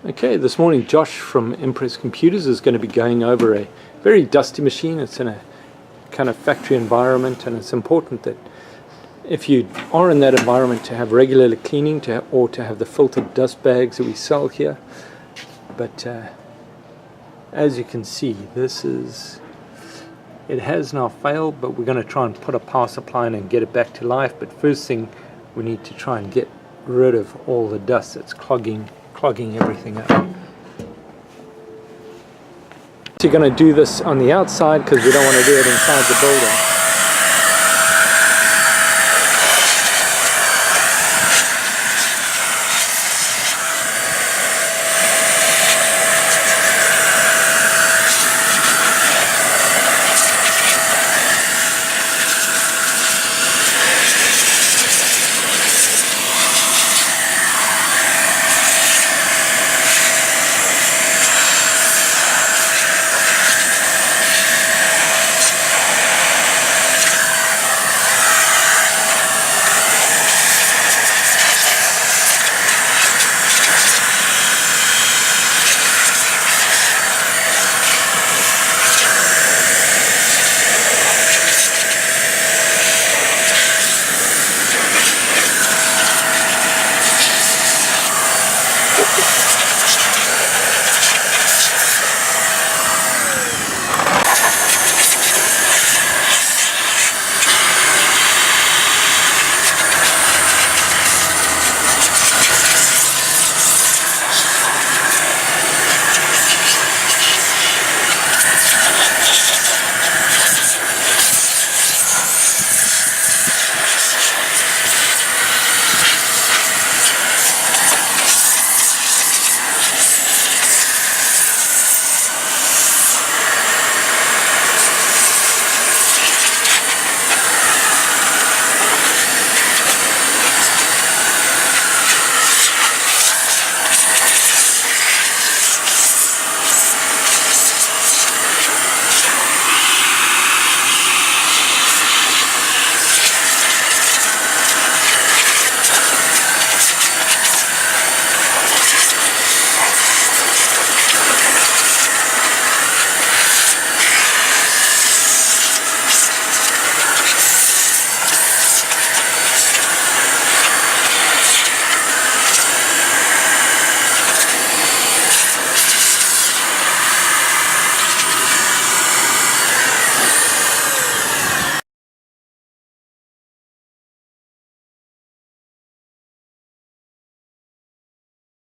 Okay, this morning Josh from Impress Computers is going to be going over a very dusty machine. It's in a kind of factory environment, and it's important that if you are in that environment to have regular cleaning or to have the filtered dust bags that we sell here. But as you can see, it has now failed, but we're going to try and put a power supply in and get it back to life. But first thing, we need to try and get rid of all the dust that's clogging everything up. So you're going to do this on the outside because we don't want to do it inside the building.